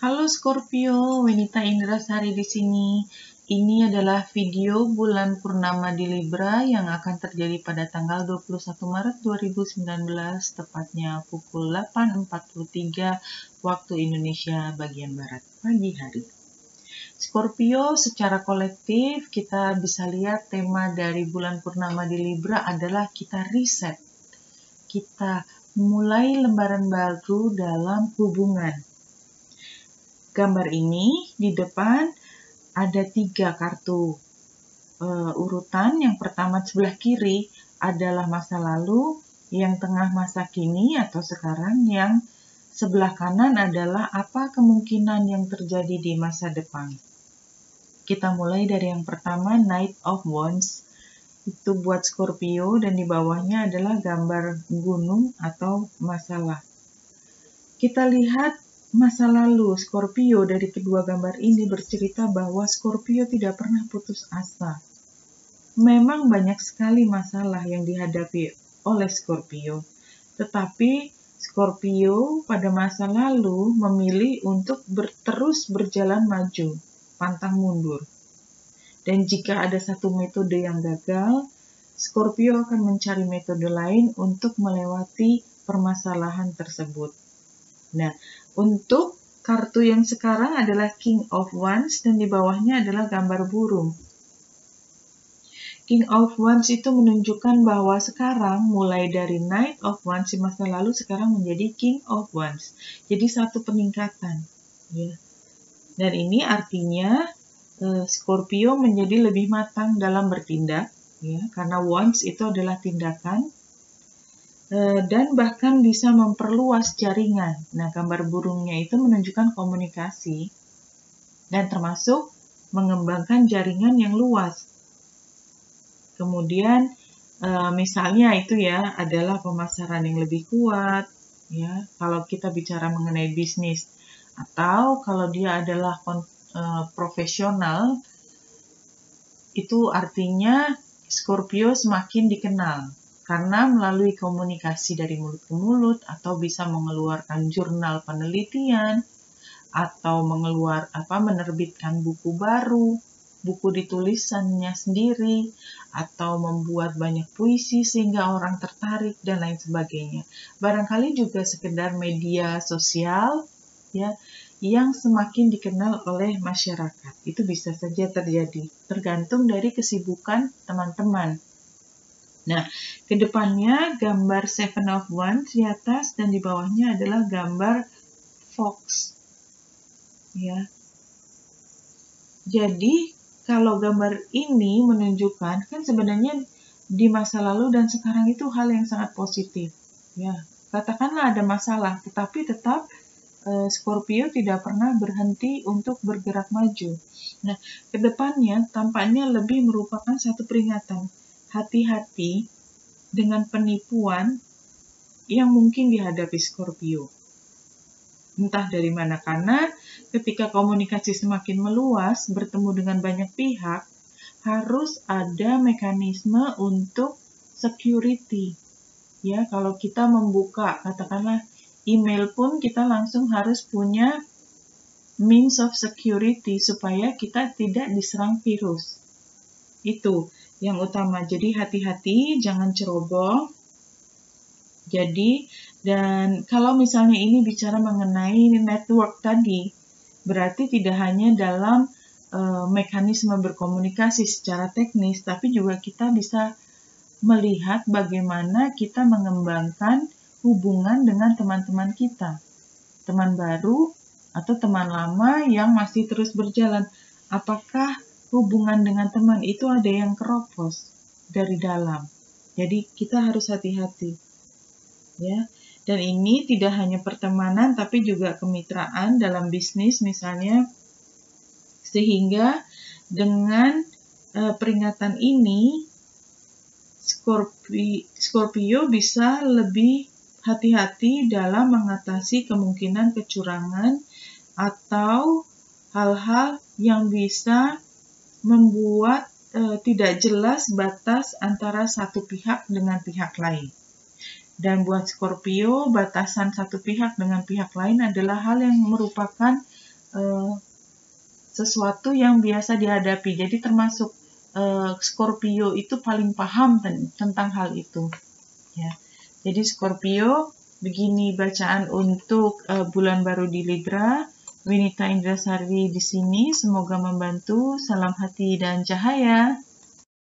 Halo Scorpio, Wenita Indrasari di sini. Ini adalah video bulan purnama di Libra yang akan terjadi pada tanggal 21 Maret 2019, tepatnya pukul 8.43 waktu Indonesia bagian Barat pagi hari. Scorpio, secara kolektif kita bisa lihat tema dari bulan purnama di Libra adalah kita reset. Kita mulai lembaran baru dalam hubungan. Gambar ini di depan ada 3 kartu urutan. Yang pertama sebelah kiri adalah masa lalu, yang tengah masa kini atau sekarang, yang sebelah kanan adalah apa kemungkinan yang terjadi di masa depan. Kita mulai dari yang pertama, Knight of Wands. Itu buat Scorpio dan di bawahnya adalah gambar gunung atau masalah. Kita lihat masa lalu Scorpio dari kedua gambar ini bercerita bahwa Scorpio tidak pernah putus asa. Memang banyak sekali masalah yang dihadapi oleh Scorpio, tetapi Scorpio pada masa lalu memilih untuk terus berjalan maju, pantang mundur. Dan jika ada satu metode yang gagal, Scorpio akan mencari metode lain untuk melewati permasalahan tersebut. Nah, untuk kartu yang sekarang adalah King of Wands dan di bawahnya adalah gambar burung. King of Wands itu menunjukkan bahwa sekarang mulai dari Knight of Wands di masa lalu sekarang menjadi King of Wands. Jadi satu peningkatan, ya. Dan ini artinya Scorpio menjadi lebih matang dalam bertindak, ya, karena Wands itu adalah tindakan. Dan bahkan bisa memperluas jaringan. Nah, gambar burungnya itu menunjukkan komunikasi dan termasuk mengembangkan jaringan yang luas. Kemudian misalnya itu ya adalah pemasaran yang lebih kuat, ya, kalau kita bicara mengenai bisnis, atau kalau dia adalah profesional, itu artinya Scorpio semakin dikenal. Karena melalui komunikasi dari mulut ke mulut, atau bisa mengeluarkan jurnal penelitian, atau menerbitkan buku baru, buku ditulisannya sendiri, atau membuat banyak puisi sehingga orang tertarik, dan lain sebagainya. Barangkali juga sekedar media sosial, ya, yang semakin dikenal oleh masyarakat. Itu bisa saja terjadi, tergantung dari kesibukan teman-teman. Nah, kedepannya gambar Seven of Wands di atas dan di bawahnya adalah gambar Fox. Ya. Jadi, kalau gambar ini menunjukkan kan sebenarnya di masa lalu dan sekarang itu hal yang sangat positif. Ya, katakanlah ada masalah, tetapi tetap Scorpio tidak pernah berhenti untuk bergerak maju. Nah, kedepannya tampaknya lebih merupakan satu peringatan. Hati-hati dengan penipuan yang mungkin dihadapi Scorpio. Entah dari mana, karena ketika komunikasi semakin meluas, bertemu dengan banyak pihak, harus ada mekanisme untuk security. Ya, kalau kita membuka, katakanlah email pun kita langsung harus punya means of security supaya kita tidak diserang virus. Itu yang utama. Jadi hati-hati, jangan ceroboh. Jadi, dan kalau misalnya ini bicara mengenai network tadi, berarti tidak hanya dalam mekanisme berkomunikasi secara teknis, tapi juga kita bisa melihat bagaimana kita mengembangkan hubungan dengan teman-teman kita. Teman baru atau teman lama yang masih terus berjalan. Apakah hubungan dengan teman itu ada yang keropos dari dalam? Jadi kita harus hati-hati. Ya, dan ini tidak hanya pertemanan tapi juga kemitraan dalam bisnis misalnya, sehingga dengan peringatan ini Scorpio bisa lebih hati-hati dalam mengatasi kemungkinan kecurangan atau hal-hal yang bisa membuat tidak jelas batas antara satu pihak dengan pihak lain. Dan buat Scorpio, batasan satu pihak dengan pihak lain adalah hal yang merupakan sesuatu yang biasa dihadapi. Jadi termasuk Scorpio itu paling paham tentang hal itu. Ya. Jadi Scorpio, begini bacaan untuk bulan baru di Libra. Winita Indrasari di sini, semoga membantu. Salam hati dan cahaya.